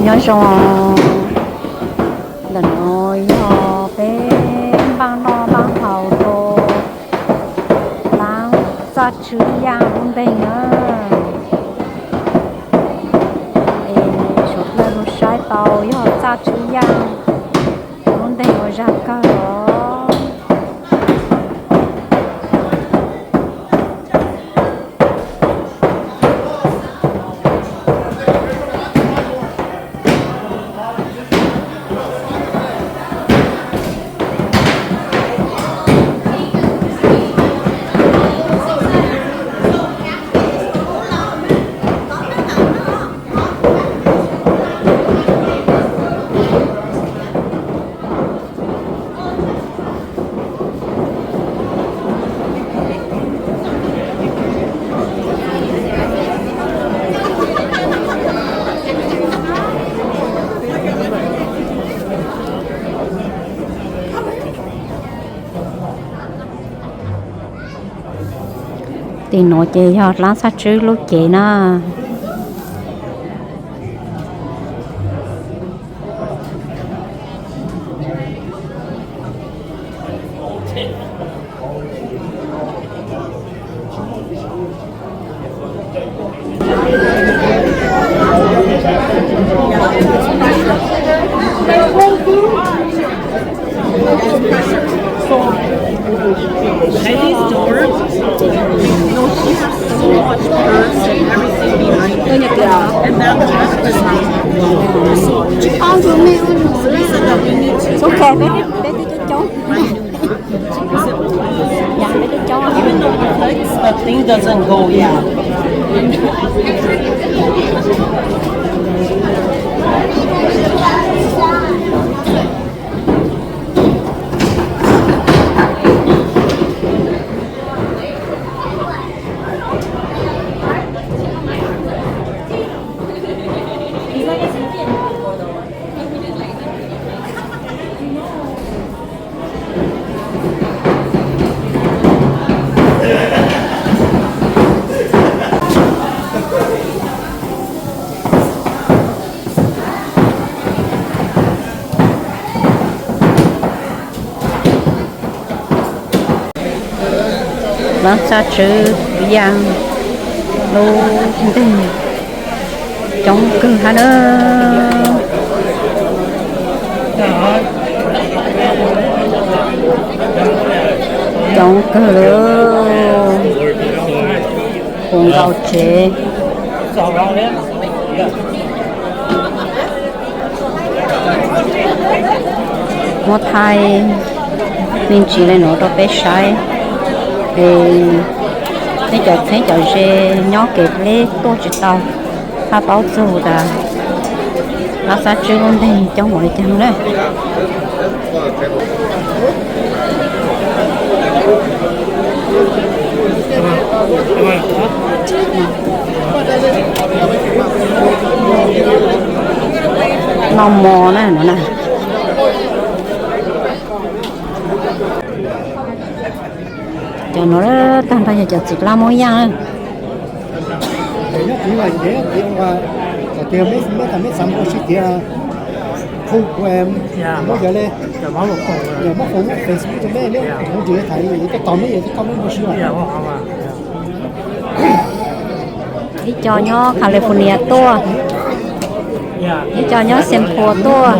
nhớ xong lần nói họ bên bang nó bang hậu đồ bang ra chữ yang bên á chốt là nó sai tàu họ ra chữ yang bên đây họ ra cả đó thì nó chơi họ láng sát chứ lúc chơi na And these doors, no, she has so much purse and everything behind it. And that dress is not so that we need to. ok bé đi cháu dạ bé đi cháu Even though it clicks, the thing doesn't go yet. láng sát chứ yang lô đây trong cửa hàng nữa trong cửa cùng gạo chế một hai mình chỉ là nó đó bé sai thì thấy cho dê nhỏ kẹp lê tô chỉ tàu ta bảo dù là nó sẽ chưa ổn định trong mọi chăng đấy nó mò này nó này cho nó tăng ra cho chỉ làm mối giang tiền mấy thằng mấy sắm của chị kia không của em mất giờ lên giờ mất một Facebook cho mấy nữa nó chỉ thấy những cái tóm mấy gì cái comment một xíu đi cho nó California to đi cho nó Singapore to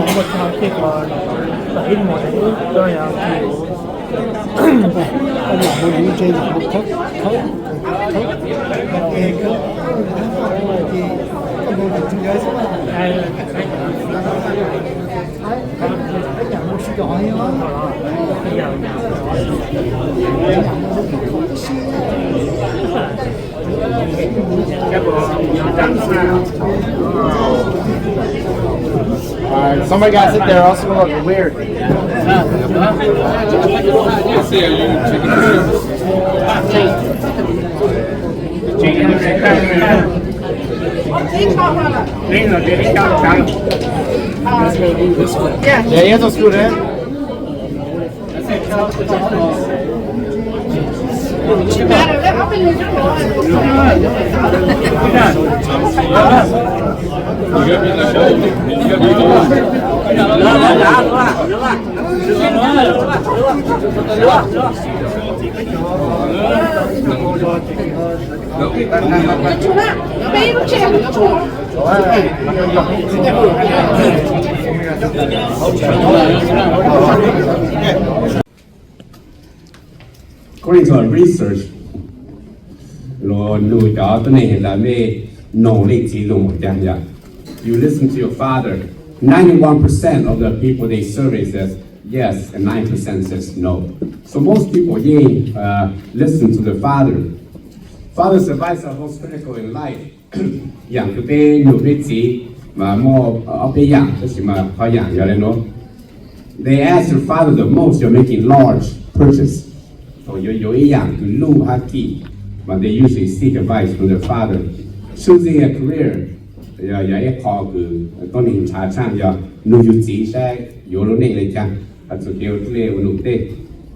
Somebody got to sit there, also look weird. Yeah, he has a screw in. According to our research, you listen to your father. 91% of the people they survey says yes, and 9% says no. So most people listen to their father. Father's advice are most critical in life. They ask your father the most. You're making large purchase. So but they usually seek advice from their father. Choosing a career,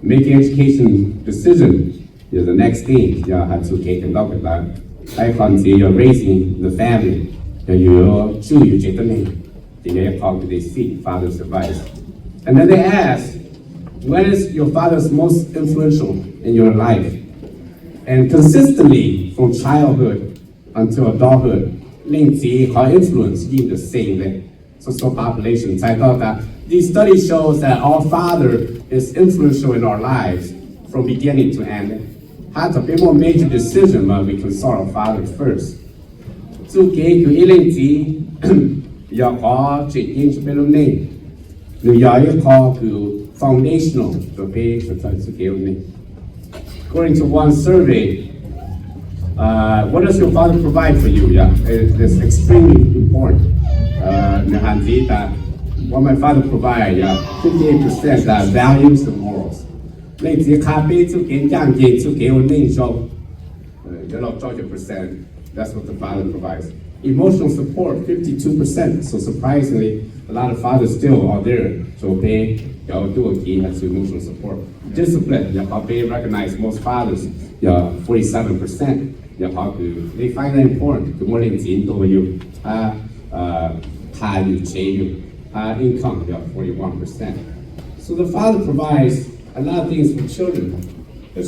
making education decision is the next thing. You're raising the family. They seek father's advice. And then they ask, when is your father's most influential in your life? And consistently from childhood until adulthood, 令其和 influence in the same way. So population 才到的 These studies shows that our father is influential in our lives from beginning to end. Had to be more major decision, but we consult our father first. So cái của 令其要có chỉ in cho bên này, người要có của foundational to pay for According to one survey, what does your father provide for you? It's extremely important. What my father provides, 58% values and morals. That's what the father provides. Emotional support, 52%. So surprisingly, a lot of fathers still are there. So they do emotional support. Discipline, they recognize most fathers, 47%. They find it important. The more income, 41%. So the father provides a lot of things for children. Your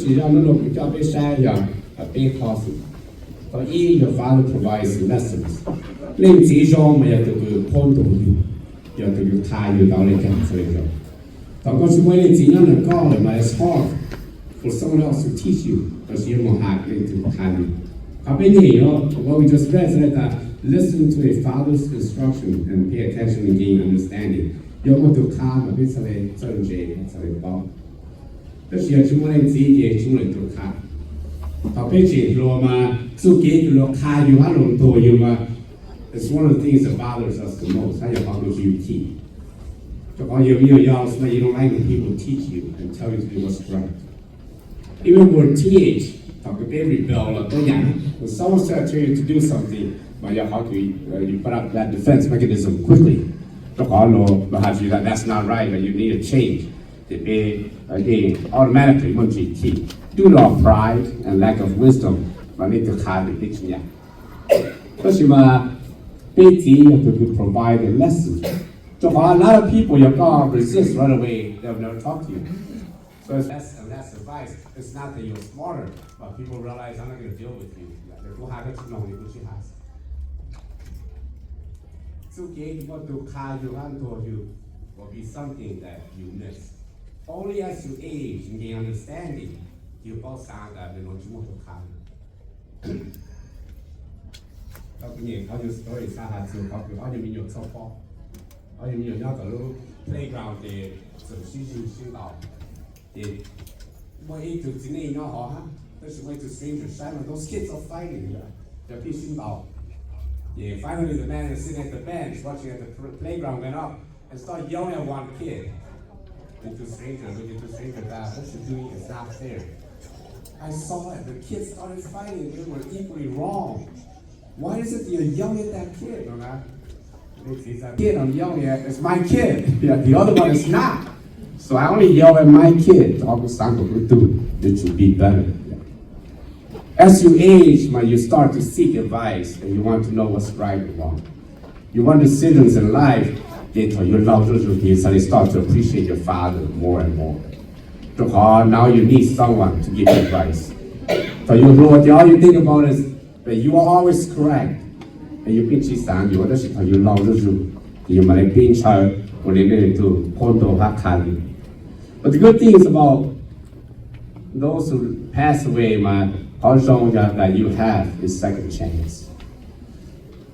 father provides lessons. It's hard for someone else to teach you because you're more happy to what we just read said that listen to a father's instruction and pay attention and gain understanding. You're going to come a bit of a turn J, it's a ball. That's your children, children to come. It's one of the things that bothers us the most. How you keep. You don't like when people teach you and tell you to do what's right. Even word teenage, they rebel. When someone tells you to do something, you put up that defense mechanism quickly. That's not right, but you need a change. They automatically want you to keep. Do not pride and lack of wisdom, but need to hide the picture. Because you to provide a lesson. So a lot of people resist right away, they'll never talk to you. So it's less and less advice. It's not that you're smarter, but people realize I'm not going to deal with you. So what to you will be something that you miss. Only as you age and gain understanding, you both sound that you know you want to come. Playground way to strangers. Those kids are fighting. Finally the man is sitting at the bench watching at the playground went up and started yelling at one kid. Into strangers, what you're doing is not fair. I saw it. The kids started fighting. They were equally wrong. Why is it you're yelling at that kid? That kid I'm yelling at is my kid. The other one is not. So I only yell at my kid. It should be better. As you age, you start to seek advice and you want to know what's right and wrong. You want decisions in life, you suddenly start to appreciate your father more and more. Now you need someone to give you advice. So all you think about is that you are always correct. And you pinch his son, you want to you love you might pinch her or they get to Kondo Hakali. But the good thing is about those who pass away, that you have is second chance.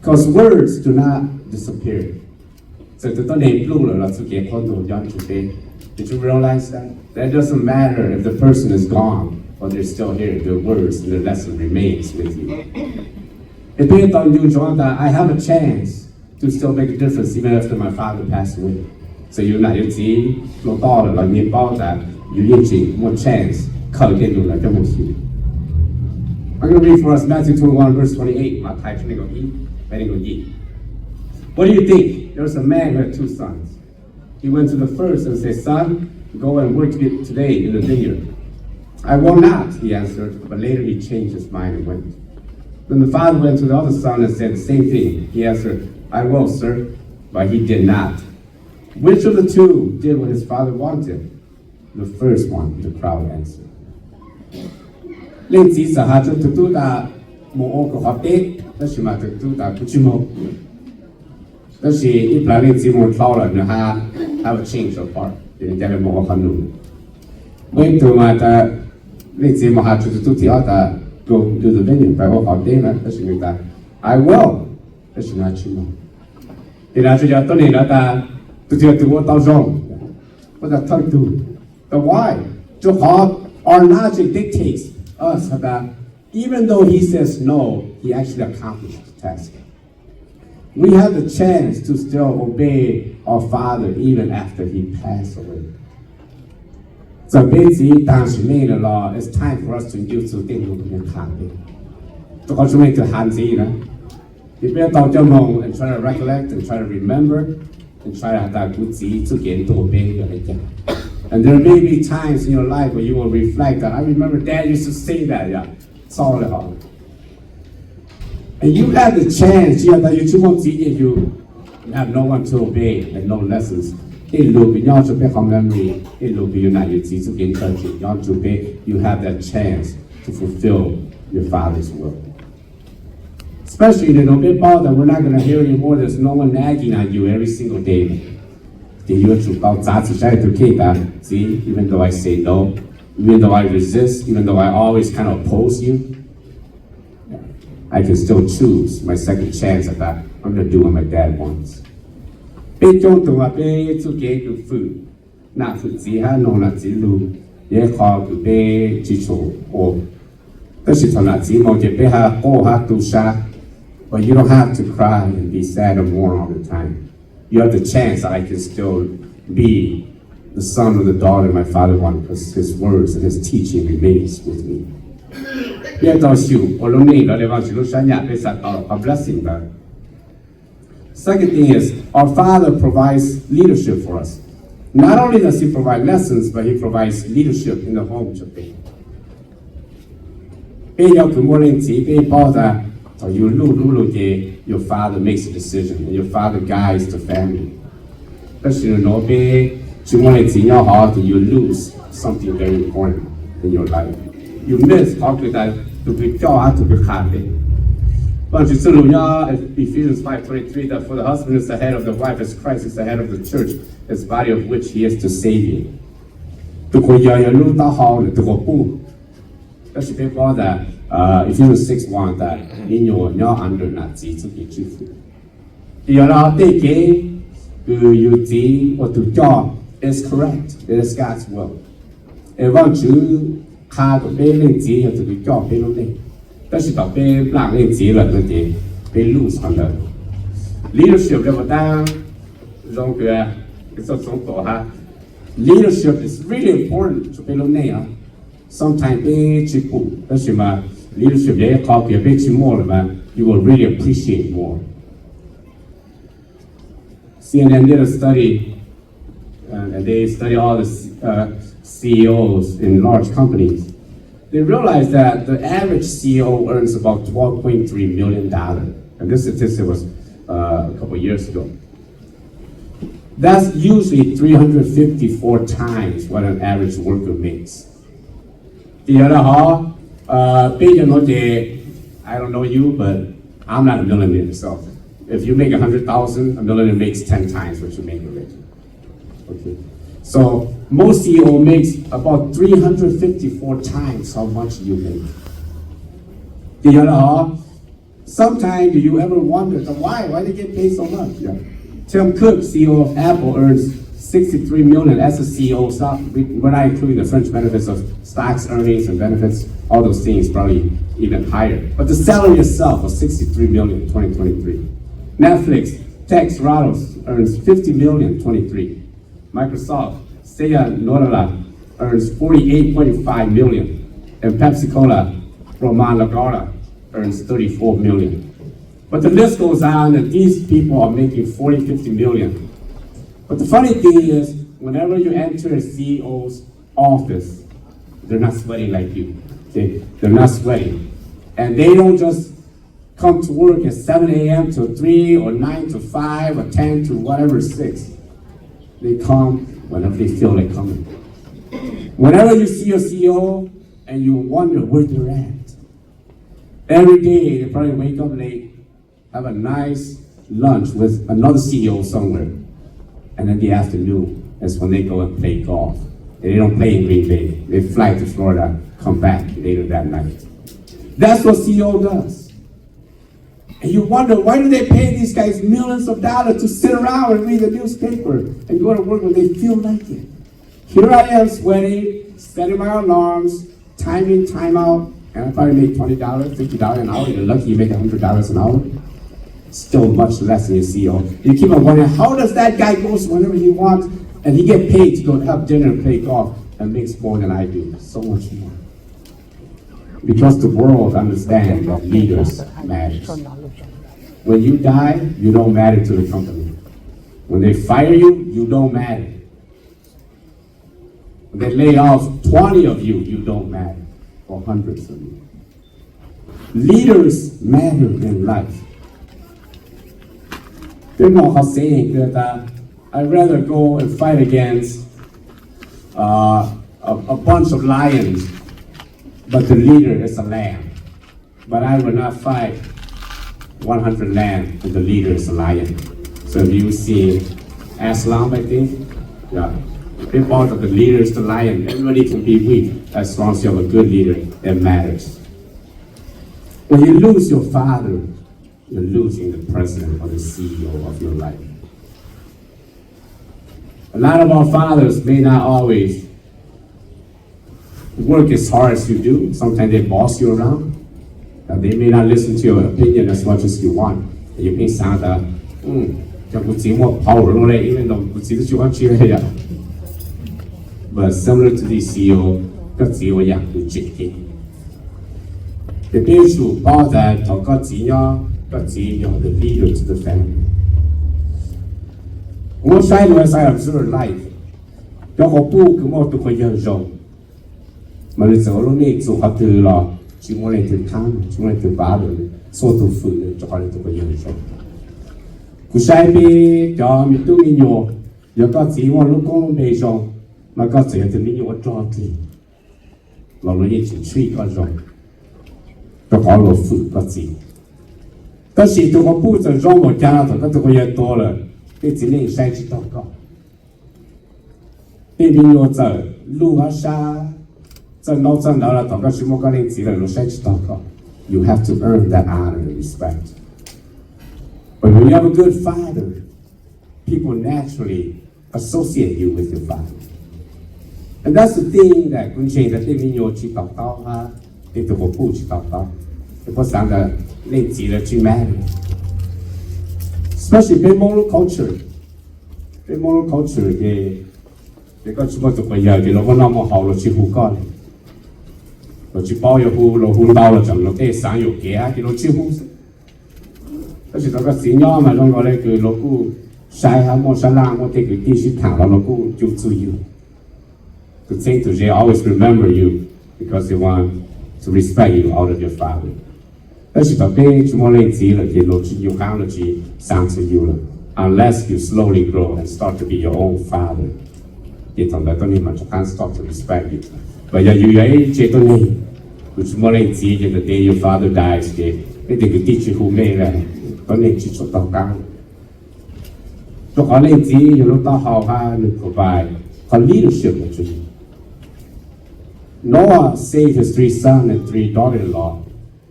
Because words do not disappear. So did you realize that? That doesn't matter if the person is gone or they're still here. Their words and their lesson remains with you. It means that I have a chance to still make a difference even after my father passed away. So you're not more chance. I'm going to read for us Matthew 21, verse 28. What do you think? There was a man who had 2 sons. He went to the first and said, "Son, go and work today in the vineyard." "I will not," he answered, but later he changed his mind and went. Then the father went to the other son and said the same thing. He answered, "I will, sir," but he did not. Which of the 2 did what his father wanted? The first one, the crowd answered. Have a change of heart. Wait to my go to the venue by what our day, I will. That's not you. Did I tell you that to do what I was wrong? What I told you. But why? Our logic dictates us that even though he says no, he actually accomplished the task. We have the chance to still obey our father even after he passed away. So basically, it's time for us to use to think of the country. To consummate the hands-in. You better talk to them and try to recollect and try to remember and try to have that good seed to get to obey. And there may be times in your life where you will reflect that. I remember Dad used to say that, yeah. It's all about. And you have the chance, you have no one to obey and no lessons. You have that chance to fulfill your father's will. Especially in the big ball that we're not going to hear anymore. There's no one nagging on you every single day. See, even though I say no, even though I resist, even though I always kind of oppose you, I can still choose my second chance at that. I'm going to do what my dad wants. Food. Not food. No, not zilu. Call to be chicho or. But you don't have to cry and be sad and mourn all the time. You have the chance that I can still be the son or the daughter my father wanted because his words and his teaching remains with me. Second thing is, our Father provides leadership for us. Not only does He provide lessons, but He provides leadership in the home of faith. Your father makes a decision, and your father guides the family. You lose something very important in your life. You miss Ephesians 5:23 that for the husband is the head of the wife as Christ is the head of the church, his body of which he is the Savior. Ephesians 6:1 that in your under not to get you food. What to God is correct. It is God's will. If want you to be God, lose leadership leadership is really important to sometimes leadership you will really appreciate more. CNN did a study and they study all the CEOs in large companies. they realized that the average CEO earns about $12.3 million. And this statistic was a couple of years ago. That's usually 354 times what an average worker makes. The other half, I don't know you, but I'm not a millionaire, so if you make 100,000, a millionaire makes 10 times what you make already. Okay. So most CEO makes about 354 times how much you make. The other half, sometimes do you ever wonder why they get paid so much? Yeah. Tim Cook, CEO of Apple, earns $63 million as a CEO. Stock, we're not including the fringe benefits of stocks, earnings, and benefits. All those things probably even higher. But the salary itself was $63 million in 2023. Netflix, Tex Rados earns $50 million in 23. Microsoft, Satya Nadella earns $48.5 million. And Pepsi Cola, Roman Lagarde earns $34 million. But the list goes on, and these people are making 40, 50 million. But the funny thing is, whenever you enter a CEO's office, they're not sweating like you. Okay? They're not sweating. And they don't just come to work at 7 a.m. to 3 or 9 to 5 or 10 to whatever 6. They come whenever they feel like coming. Whenever you see a CEO and you wonder where they're at, every day they probably wake up late, have a nice lunch with another CEO somewhere, and then the afternoon is when they go and play golf. And they don't play in Green Bay. They fly to Florida, come back later that night. That's what CEO does. And you wonder, why do they pay these guys millions of dollars to sit around and read the newspaper and go to work when they feel like it? Here I am sweating, setting my alarms, timing, time out, and I probably make $20, $50 an hour. You're lucky you make $100 an hour. Still much less than your CEO. You keep on wondering, how does that guy go whenever he wants, and he get paid to go have dinner and play golf and makes more than I do, so much more. Because the world understands that leaders matter. When you die, you don't matter to the company. When they fire you, you don't matter. When they lay off 20 of you, you don't matter, or hundreds of you. Leaders matter in life. There's no saying that I'd rather go and fight against a bunch of lions, but the leader is a lamb. But I will not fight 100 lambs and the leader is a lion. So if you see Aslam, I think, yeah, if part of the leader is the lion, everybody can be weak as long as you have a good leader. It matters. When you lose your father, you're losing the president or the CEO of your life. A lot of our fathers may not always work as hard as you do. Sometimes they boss you around. They may not listen to your opinion as much as you want. And you may sound that, but similar to the CEO, the issue about that, the leader to the family. One side was I observe life. Có một bu cứ một tụi bây giờ rồi, mà bây giờ lúc này tụi họ từ là chúng tôi từ tháng, chúng tôi từ ba rồi, số tụi phụ nữ cho họ tụi bây giờ rồi. Cú sai bị cho mình tụi mình nhiều, giờ có chỉ một lúc con bây giờ, mà có chỉ tụi mình nhiều cho thì, là lúc này chỉ suy có rồi, có họ lột phụ có chỉ. Có khi tụi họ bu giờ rồi một家头，那tụi bây giờ多了，cái chỉ nên sai chỉ祷告。别人要走路啊沙，正老了，大家全部跟你自己路上去祷告。You have to earn that honor and respect. But when you have a good father, people naturally associate you with your father. And that's the thing that คุณเชน的对面要去祷告啊，对着我不去祷告，你不想着你自己去 marry. Especially in monoculture 嘅。你個全部做嘅嘢，佢攞個那麼好落去護乾，落去包藥護，落護刀落就落啲散藥嘅啊，佢落去護。嗰時嗰個小鳥咪攞個咧，佢攞個曬下冇曬冷，我哋佢繼續彈落攞個就注意。The thing to say, always remember you because they want to respect you out of your father. 但是到边就冇你知了，佢落去要講落去生出要啦。Unless you slowly grow and start to be your own father, 佢同埋當你咪就 can't stop to respect you. But 又要喺這當你，佢就冇你知嘅，the day your father dies 嘅，你哋佢跌住好咩咧？當你接觸到間，就可能知有攞到學校你 provide 個 leadership 嘅出現。Noah saved his 3 sons and 3 daughters-in-law.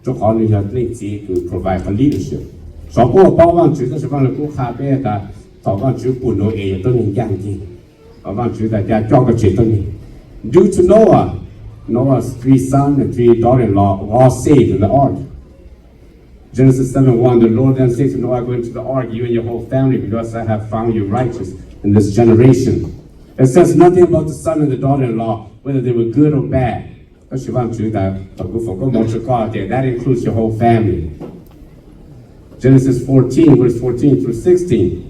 就可能有你知佢 provide 個 leadership。所以我包望住都是幫你顧下邊嘅，頭望住半路嘢都能樣嘅，我望住大家教個絕對嘅。Due to Noah, Noah's 3 sons and 3 daughters-in-law were all saved in the ark. Genesis 7:1, the Lord then said to Noah, go into the ark, you and your whole family, because I have found you righteous in this generation. It says nothing about the son and the daughter-in-law, whether they were good or bad. That includes your whole family. Genesis 14, verse 14 through 16.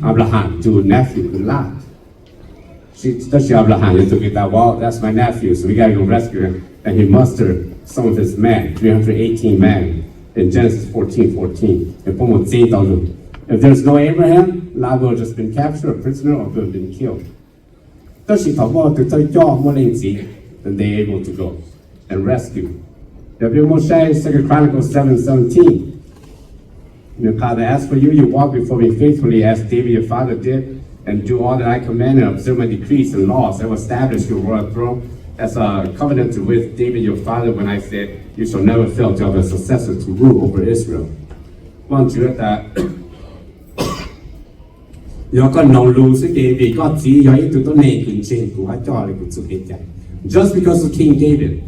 Abraham to nephew, Lot. Abraham, you took it that, well, that's my nephew, so we gotta go rescue him. And he mustered some of his men, 318 men, in Genesis 14:14. If there's no Abraham, Lot will have just been captured, a prisoner, or will have been killed. Then they're able to go and rescue. 2 Chronicles 7:17. As for you, you walk before me faithfully as David your father did, and do all that I command and observe my decrees and laws. I will establish your royal throne as a covenant with David your father when I said, you shall never fail to have a successor to rule over Israel. 望住咧，有個農路是嘅，別個只有一度都內卷政府喺做你個做嘅啫。Just because of King David,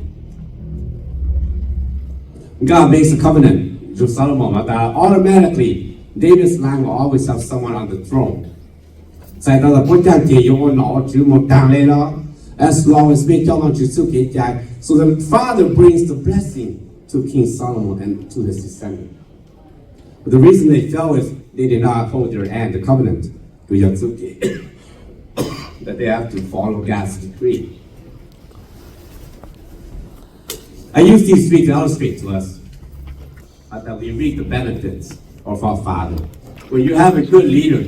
God makes a covenant. 就 Solomon 嘛，但 automatically David's line will always have someone on the throne. 在到了不但嘅有我腦就冇當你咯。As long as we don't want to so the Father brings the blessing to King Solomon and to his descendants. But the reason they fell is they did not hold their end, the covenant, that they have to follow God's decree. I use these three to illustrate to us that we reap the benefits of our Father. When you have a good leader,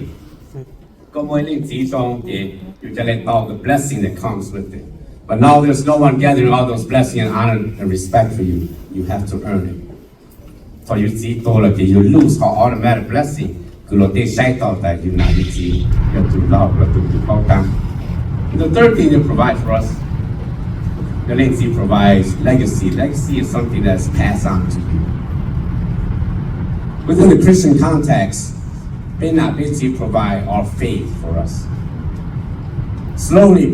you can let all the blessing that comes with it. But now there's no one gathering all those blessings and honor and respect for you. You have to earn it. So you see, you lose our automatic blessing. The third thing they provide for us, the legacy provides legacy. Legacy is something that's passed on to you. Within the Christian context, they not basically provide our faith for us. Slowly,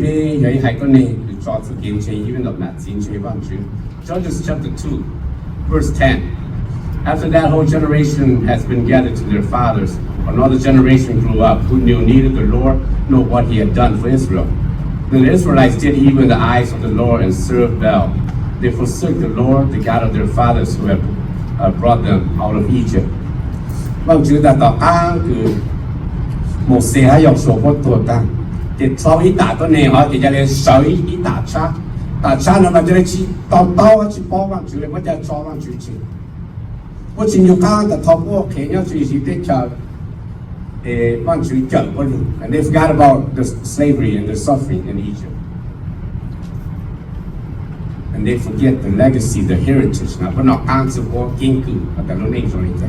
Judges chapter 2, verse 10. After that whole generation has been gathered to their fathers, another generation grew up who knew neither the Lord nor what he had done for Israel. Then the Israelites did evil in the eyes of the Lord and served Baal. They forsook the Lord, the God of their fathers who had brought them out of Egypt. 我覺得到啱佢冇寫喺有所不多㗎，佢抽一大多年可，佢就嚟手一大叉，大叉呢咪就嚟去刀去包翻住，我就裝翻住去。我前要講嘅頭波企咗住是啲就翻住腳嗰度 ，and they forgot about the slavery and the suffering in Egypt. And they forget the legacy, the heritage. 嗱，本來啱先我堅固，我哋都拎咗嚟嘅。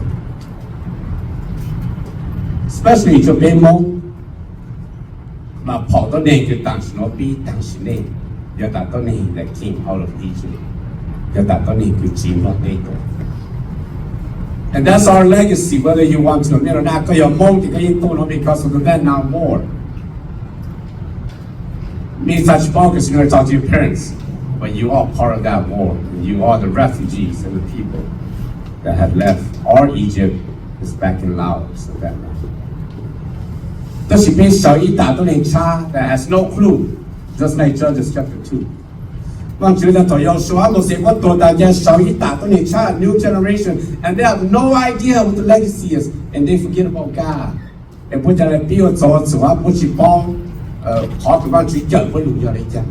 Especially to Bemo, but Paul don't name the dance no be dance name. You that don't name the king out of Egypt. You that don't name the king not they go. And that's our legacy, whether you want to admit or not, because you're because of the Vietnam War. Me such focus, you're going to talk to your parents, but you are part of that war. You are the refugees and the people that have left our Egypt is back in Laos and Vietnam. 這是比手一打都能差 that has no clue, just like Judges chapter 2. 我覺得都有說我寫過多大家手一打都能差 new generation, and they have no idea what the legacy is, and they forget about God. 也不叫來比我做不去幫 khó của bạn chỉ chở với lũ giờ đấy chẳng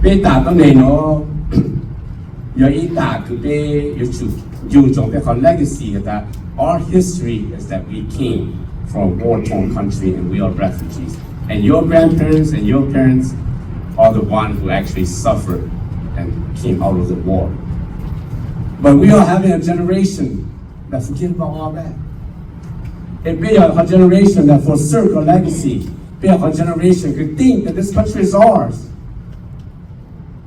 bây ta tao này nó giờ ý ta cứ bây giờ chủ dùng trong cái con legacy là our history is that we came from a war-torn country and we are refugees and your grandparents and your parents are the ones who actually suffered and came out of the war. But we are having a generation that forget about all that. It be a generation that forsake our legacy. Be a generation who think that this country is ours.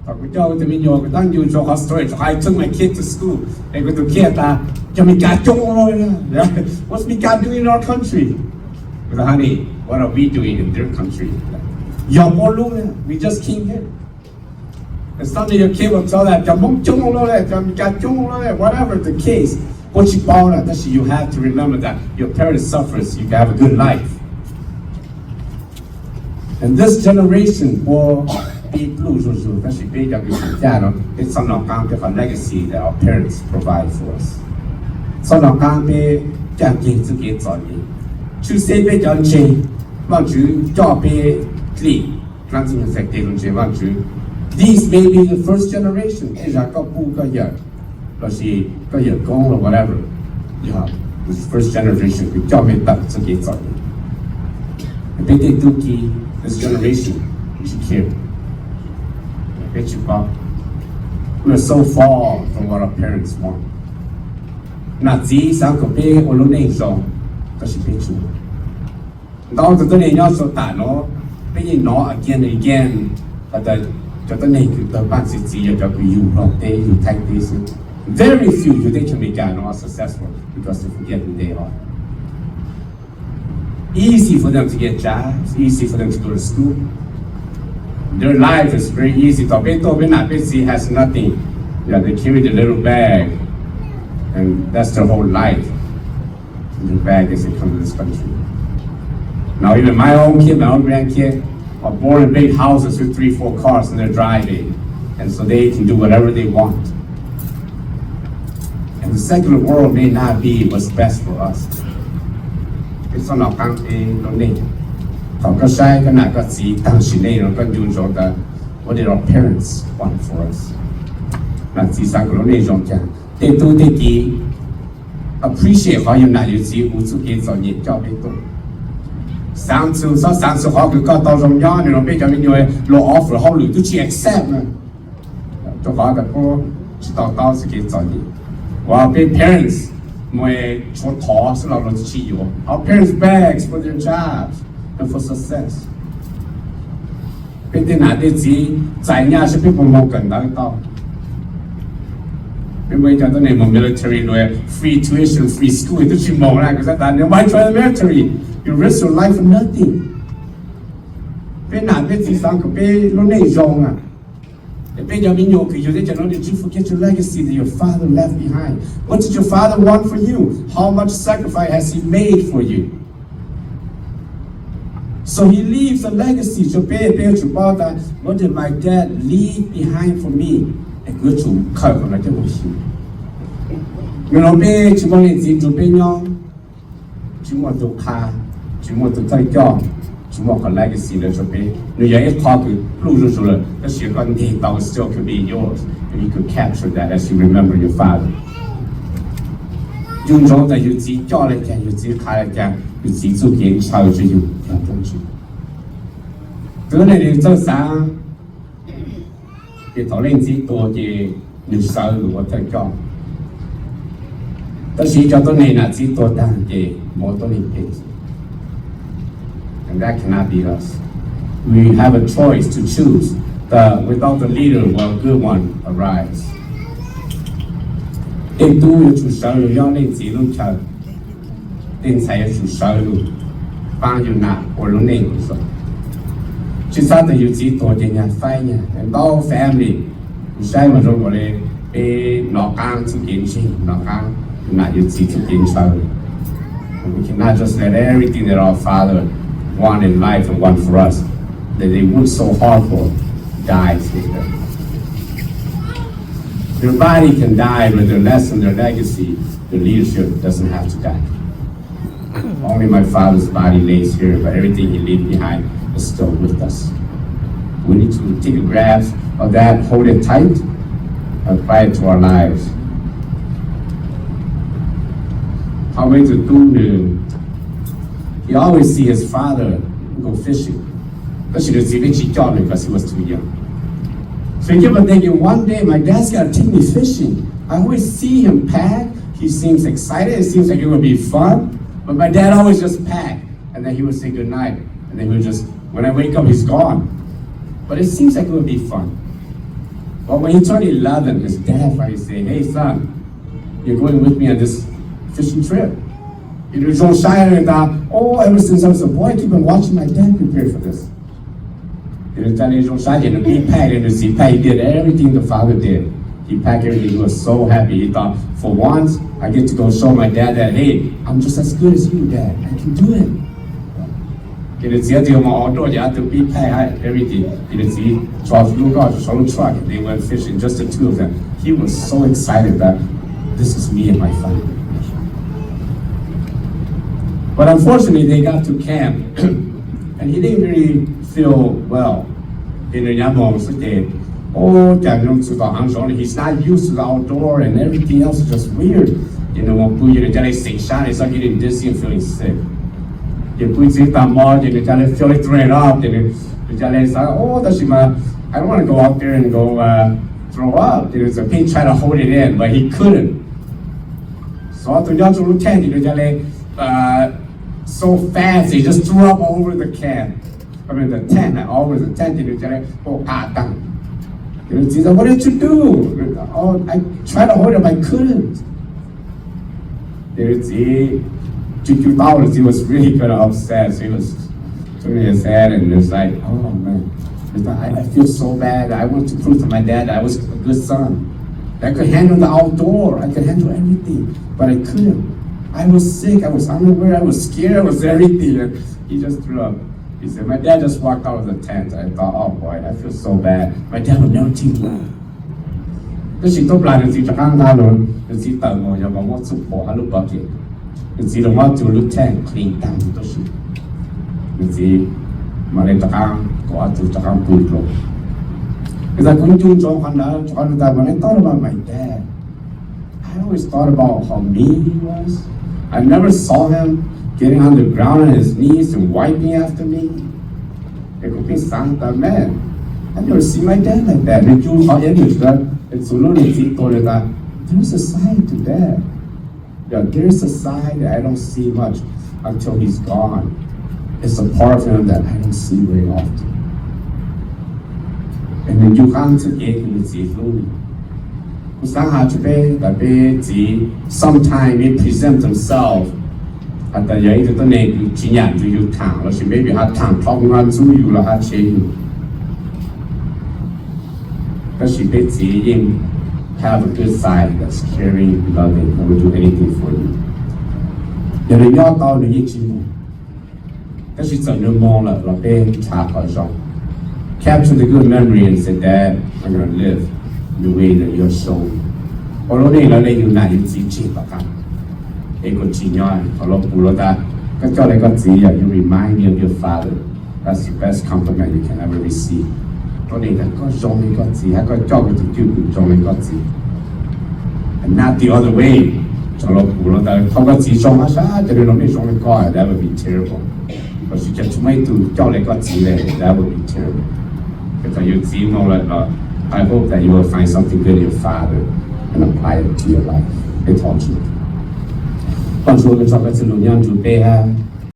I took my kid to school. I go to Kieta. What's me God doing in our country? But honey, what are we doing in their country? We just came here. And suddenly your kid will tell that, whatever the case, what you bought at, you have to remember that your parents suffered so you can have a good life. And this generation will be blue, it's some of the legacy that our parents provide for us. Some of the to say be done change, want you job be clean, nothing affected on want you. These may be the first generation. Is a couple got here, but she got here gone or whatever. Yeah, this first generation we job it back to get on. And they do key this generation she care. Bet you Bob. We're so far from what our parents want. Not these uncle pay or no name song. Because she paid you. Now the name also that no, paying no again and again, but the name the bank city you wrong day, you take this. Very few you they can make are successful because they forget who they are. Easy for them to get jobs, easy for them to go to school. Their life is very easy. Beto has nothing. Yeah, they carry the little bag, and that's their whole life. The bag as they come to this country. Now even my own kid, my own grandkid, are born in big houses with 3-4 cars and they're driving. And so they can do whatever they want. And the secular world may not be what's best for us. It's not our country, no need. What did our parents want for us? Appreciate how you not use you to get on your job. Sound to how you got those on yon and obey your law offer how you to accept. To how the poor to get on you. While big parents, my short toss and all to you. Our parents begs for their jobs and for success. But then I did see, people more than that. We got the name of military lawyer, free tuition, free school. It doesn't matter because that. Why join the military? You risk your life for nothing. But not that you think be no name wrong. The big you forget your legacy that your father left behind. What did your father want for you? How much sacrifice has he made for you? So he leaves a legacy to pay about that. What did my dad leave behind for me? A good to cover like a machine. You know, pay to money to pay young, to want to car, to want to take job, to want a legacy that you pay. No, you ain't talking blue sugar. That's your gun day, that still could be yours. And you could capture that as you remember your father. You know that you see job again, you see car again, you see to gain charge you, don't you? Then it is so thì thọ lên chỉตัวgì nhiều sợ của thầy con, tôi chỉ cho tôi này là chỉตัวđàn gì mỗi tôi này gì, and that cannot be us. We have a choice to choose. Without the leader, will a good one arise. Tên tu chủ sở rồi do nên chỉ luôn chờ, tên thầy chủ sở rồi, bao nhiêu nạp của luôn nên của sở. Chứ sao thì you chỉ tổ chức nhà phái nhà, and all family, sai mà rồi gọi là nó càng to kiến chi, nó càng not you chỉ to kiến child. We cannot just let everything that our father want in life and want for us, that they work so hard for, dies with them. Their body can die, but their lesson, their legacy, their leadership doesn't have to die. Only my father's body lays here, but everything he left behind is still with us. We need to take a grasp of that, hold it tight, and apply it to our lives. How many to do? He always see his father go fishing. But she didn't see because he was too young. So he kept on thinking, one day my dad's gonna take me fishing. I always see him pack. He seems excited. It seems like it would be fun. But my dad always just pack, and then he would say good night, and then he would just, when I wake up, he's gone. But it seems like it would be fun. But when he turned 11, his dad finally said, hey son, you're going with me on this fishing trip. You know, so shy and thought, oh, ever since I was a boy, I keep on watching my dad prepare for this. You know, he packed and he did everything the father did. He packed everything. He was so happy. He thought, for once, I get to go show my dad that, hey, I'm just as good as you, Dad. I can do it. You know, you have to be packed everything. You know, truck. They went fishing, just the two of them. He was so excited that this is me and my family. But unfortunately, they got to camp, and he didn't really feel well. You know, he's not used to the outdoor, and everything else is just weird. You know, when you it's like getting dizzy and feeling sick. You put it on more, you feel it thrown up, and oh, I don't want to go out there and go throw up. There was a pain trying to hold it in, but he couldn't. So after the tent, so fast, he just threw up all over the camp. I mean the tent, all over the tent. He said, what did you do? Oh, I tried to hold him, I couldn't. He was really kind of upset. So he was turning his head and was like, oh man, I feel so bad. I want to prove to my dad that I was a good son. I could handle the outdoor, I could handle everything, but I couldn't. I was sick, I was unaware, I was scared, I was everything. And he just threw up. He said, my dad just walked out of the tent. I thought, oh boy, I feel so bad. My dad would never teach me. Because she told me, she can't handle it. She told me, you want to pour a little bucket. And she don't want to look tent clean down to she. And she, my dad, go out to the pool. Because I couldn't do that. When I thought about my dad, I always thought about how mean he was. I never saw him getting on the ground on his knees and wiping after me. It could be Santa, man. I never see my dad like that. There's a side to that. Yeah, there's a side that I don't see much until he's gone. It's a part of him that I don't see very often. And then you can't get him to see through. Sometimes he presents himself at the age of the name, maybe I can't talk about you, I change. But she basically him have a good side that's caring, loving, and will do anything for you. Then you all thought the itchy. That's just a new moment, capture the good memory and say, Dad, I'm going to live the way that you're showing. Although they let you not in teaching, they continue you remind me of your father. That's the best compliment you can ever receive. And not the other way. That would be terrible. But you just wait to that would be terrible. Because I hope that you will find something good in your father and apply it to your life. It's all true. 幫助我們作個這種樣準備啊。